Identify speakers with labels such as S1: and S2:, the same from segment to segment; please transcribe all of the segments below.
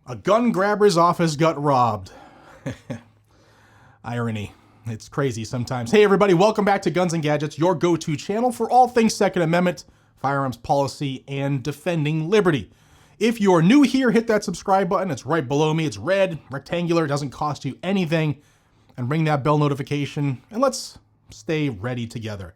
S1: A gun grabber's office got robbed. Irony. It's crazy sometimes. Hey everybody, welcome back to Guns and Gadgets, your go-to channel for all things Second Amendment, firearms policy, and defending liberty. If you're new here, hit that subscribe button. It's right below me. It's red, rectangular, doesn't cost you anything. And ring that bell notification, and let's stay ready together.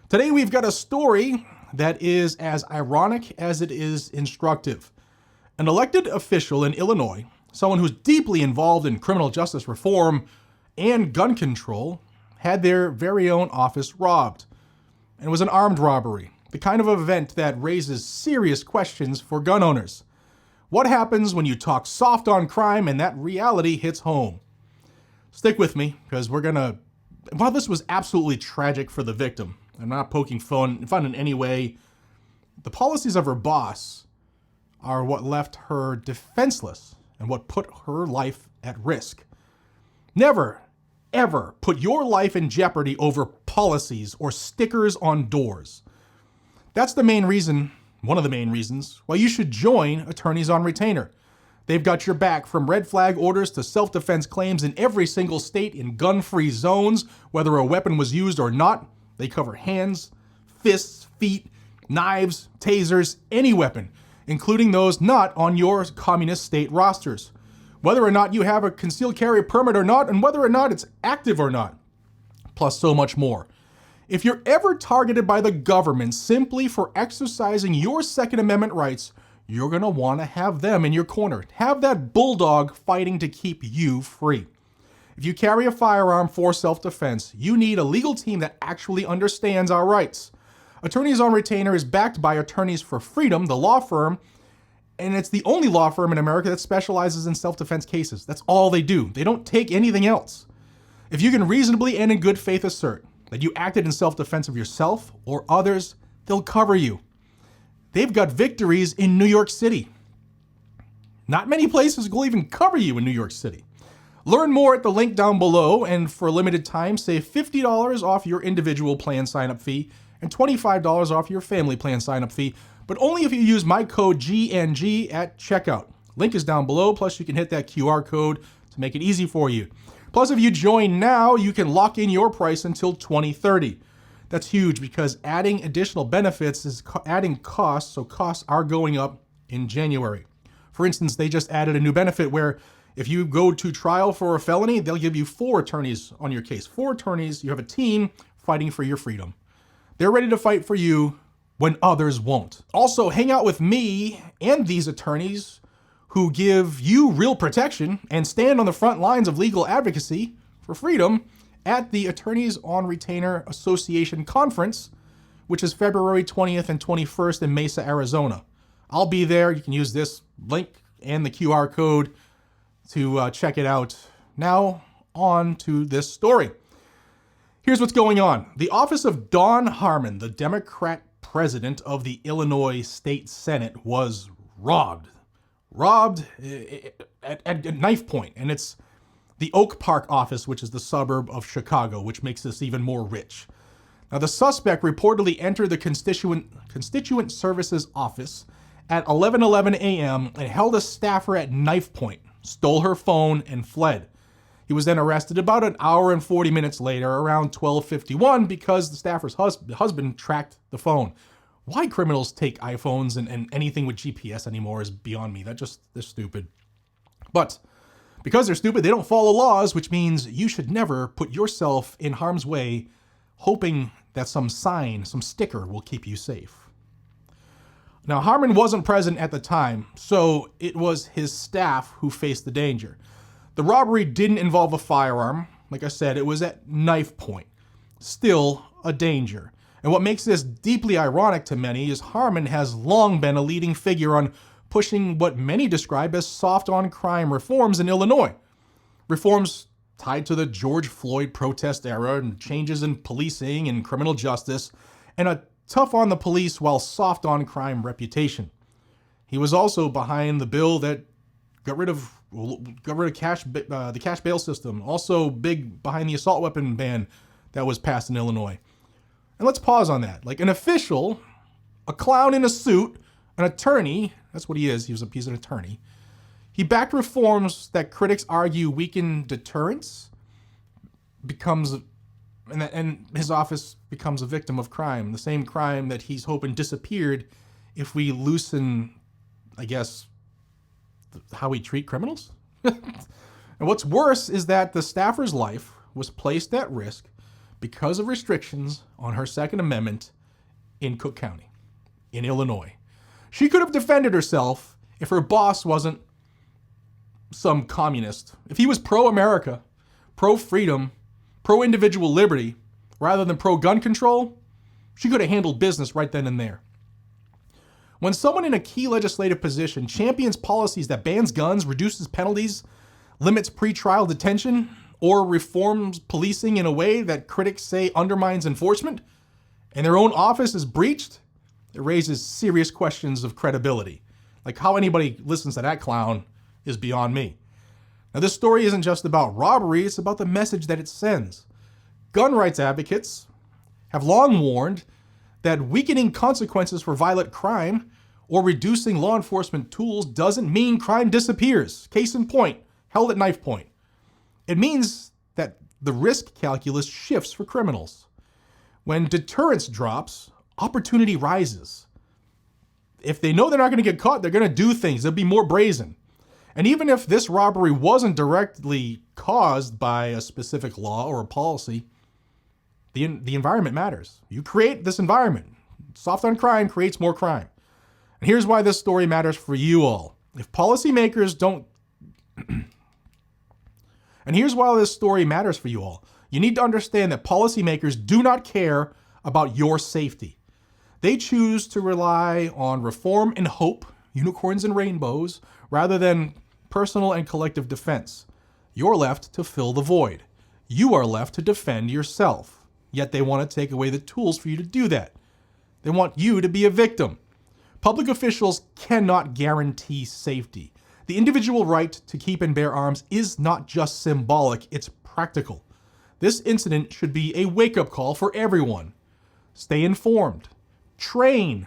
S1: Today we've got a story that is as ironic as it is instructive. An elected official in Illinois, someone who's deeply involved in criminal justice reform and gun control, had their very own office robbed. And it was an armed robbery, the kind of event that raises serious questions for gun owners. What happens when you talk soft on crime and that reality hits home? Stick with me, because while this was absolutely tragic for the victim, I'm not poking fun in any way, the policies of her boss are what left her defenseless and what put her life at risk. Never, ever put your life in jeopardy over policies or stickers on doors. That's the main reason, one of the main reasons, why you should join Attorneys on Retainer. They've got your back from red flag orders to self-defense claims in every single state in gun-free zones, whether a weapon was used or not. They cover hands, fists, feet, knives, tasers, any weapon, including those not on your communist state rosters. Whether or not you have a concealed carry permit or not, and whether or not it's active or not. Plus so much more. If you're ever targeted by the government simply for exercising your Second Amendment rights, you're going to want to have them in your corner. Have that bulldog fighting to keep you free. If you carry a firearm for self-defense, you need a legal team that actually understands our rights. Attorneys on Retainer is backed by Attorneys for Freedom, the law firm, and it's the only law firm in America that specializes in self-defense cases. That's all they do. They don't take anything else. If you can reasonably and in good faith assert that you acted in self-defense of yourself or others, they'll cover you. They've got victories in New York City. Not many places will even cover you in New York City. Learn more at the link down below, and for a limited time, save $50 off your individual plan sign-up fee and $25 off your family plan sign-up fee, but only if you use my code GNG at checkout. Link is down below, plus you can hit that QR code to make it easy for you. Plus, if you join now, you can lock in your price until 2030. That's huge because adding additional benefits is adding costs, so costs are going up in January. For instance, they just added a new benefit where if you go to trial for a felony, they'll give you 4 attorneys on your case. 4 attorneys, you have a team fighting for your freedom. They're ready to fight for you when others won't. Also, hang out with me and these attorneys who give you real protection and stand on the front lines of legal advocacy for freedom at the Attorneys on Retainer Association Conference, which is February 20th and 21st in Mesa, Arizona. I'll be there. You can use this link and the QR code to check it out. Now, on to this story. Here's what's going on. The office of Don Harmon, the Democrat president of the Illinois State Senate, was robbed at knifepoint, and it's the Oak Park office, which is the suburb of Chicago, which makes this even more rich. Now, the suspect reportedly entered the Constituent Services office at 11:11 a.m. and held a staffer at knifepoint, stole her phone, and fled. He was then arrested about an hour and 40 minutes later, around 12:51, because the staffer's husband tracked the phone. Why criminals take iPhones and anything with GPS anymore is beyond me. They're stupid. But because they're stupid, they don't follow laws, which means you should never put yourself in harm's way hoping that some sign, some sticker will keep you safe. Now, Harmon wasn't present at the time, so it was his staff who faced the danger. The robbery didn't involve a firearm. Like I said, it was at knife point. Still a danger. And what makes this deeply ironic to many is Harmon has long been a leading figure on pushing what many describe as soft-on-crime reforms in Illinois. Reforms tied to the George Floyd protest era and changes in policing and criminal justice, and a tough-on-the-police while soft-on-crime reputation. He was also behind the bill that got rid of the cash bail system. Also big behind the assault weapon ban that was passed in Illinois. And let's pause on that. Like an official, a clown in a suit, an attorney, that's what he is, he's an attorney. He backed reforms that critics argue weaken deterrence, and his office becomes a victim of crime, the same crime that he's hoping disappeared if we loosen, I guess, how we treat criminals. And what's worse is that the staffer's life was placed at risk because of restrictions on her Second Amendment in Cook County, in Illinois. She could have defended herself if her boss wasn't some communist. If he was pro-America, pro-freedom, pro-individual liberty, rather than pro-gun control, she could have handled business right then and there. When someone in a key legislative position champions policies that bans guns, reduces penalties, limits pretrial detention, or reforms policing in a way that critics say undermines enforcement, and their own office is breached, it raises serious questions of credibility. Like, how anybody listens to that clown is beyond me. Now, this story isn't just about robbery, it's about the message that it sends. Gun rights advocates have long warned that weakening consequences for violent crime or reducing law enforcement tools doesn't mean crime disappears. Case in point, held at knife point. It means that the risk calculus shifts for criminals. When deterrence drops, opportunity rises. If they know they're not going to get caught, they're going to do things. They'll be more brazen. And even if this robbery wasn't directly caused by a specific law or a policy, the environment matters. You create this environment. Soft on crime creates more crime. And here's why this story matters for you all. If policymakers don't... And here's why this story matters for you all. You need to understand that policymakers do not care about your safety. They choose to rely on reform and hope, unicorns and rainbows, rather than personal and collective defense. You're left to fill the void. You are left to defend yourself. Yet they want to take away the tools for you to do that. They want you to be a victim. Public officials cannot guarantee safety. The individual right to keep and bear arms is not just symbolic, it's practical. This incident should be a wake-up call for everyone. Stay informed, train,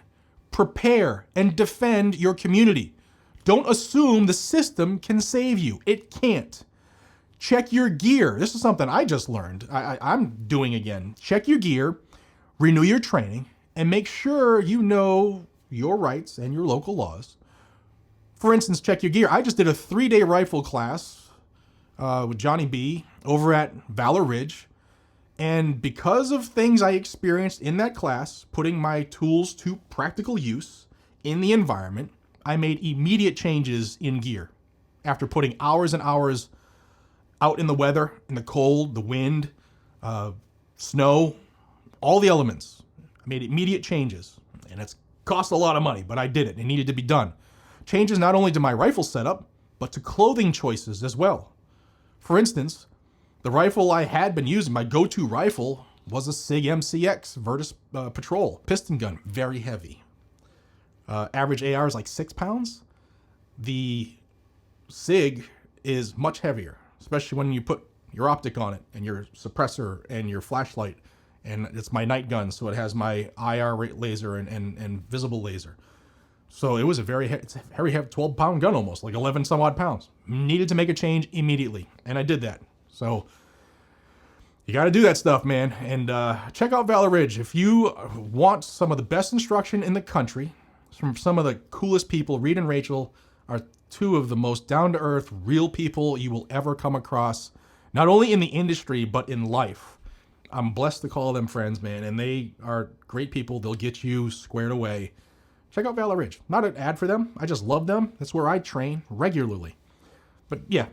S1: prepare, and defend your community. Don't assume the system can save you. It can't. Check your gear. This is something I just learned. I'm doing again. Check your gear, renew your training, and make sure you know your rights and your local laws. For instance, check your gear. I just did a 3-day rifle class with Johnny B over at Valor Ridge. And because of things I experienced in that class, putting my tools to practical use in the environment, I made immediate changes in gear. After putting hours and hours out in the weather, in the cold, the wind, snow, all the elements, I made immediate changes. And it's cost a lot of money, but I did it. It needed to be done. Changes not only to my rifle setup, but to clothing choices as well. For instance, the rifle I had been using, my go-to rifle, was a SIG MCX Virtus Patrol piston gun, very heavy. Average AR is like 6 pounds. The SIG is much heavier, especially when you put your optic on it and your suppressor and your flashlight. And it's my night gun, so it has my IR laser and visible laser. So it was it's a very heavy 12-pound gun almost, like 11 some odd pounds. Needed to make a change immediately, and I did that. So you got to do that stuff, man. And check out Valor Ridge. If you want some of the best instruction in the country from some of the coolest people, Reed and Rachel are two of the most down-to-earth, real people you will ever come across, not only in the industry, but in life. I'm blessed to call them friends, man, and they are great people. They'll get you squared away. Check out Valor Ridge. Not an ad for them. I just love them. That's where I train regularly. But yeah,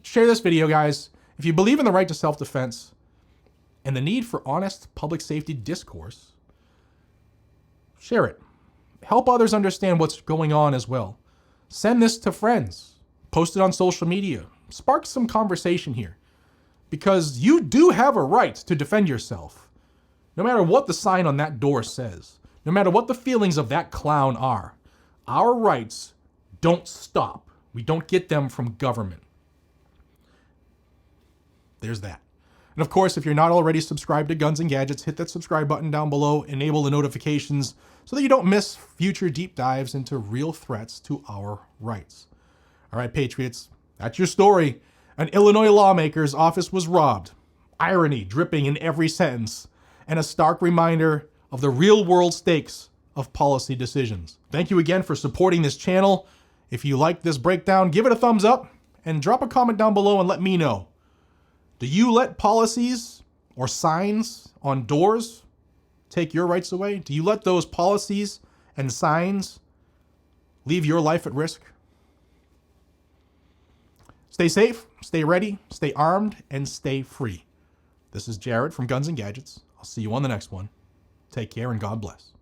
S1: share this video, guys. If you believe in the right to self-defense and the need for honest public safety discourse, share it. Help others understand what's going on as well. Send this to friends. Post it on social media. Spark some conversation here. Because you do have a right to defend yourself. No matter what the sign on that door says. No matter what the feelings of that clown are. Our rights don't stop. We don't get them from government. There's that. And of course, if you're not already subscribed to Guns and Gadgets, hit that subscribe button down below, enable the notifications so that you don't miss future deep dives into real threats to our rights. All right, Patriots, that's your story. An Illinois lawmaker's office was robbed. Irony dripping in every sentence, and a stark reminder of the real-world stakes of policy decisions. Thank you again for supporting this channel. If you liked this breakdown, give it a thumbs up and drop a comment down below and let me know. Do you let policies or signs on doors take your rights away? Do you let those policies and signs leave your life at risk? Stay safe, stay ready, stay armed, and stay free. This is Jared from Guns and Gadgets. I'll see you on the next one. Take care and God bless.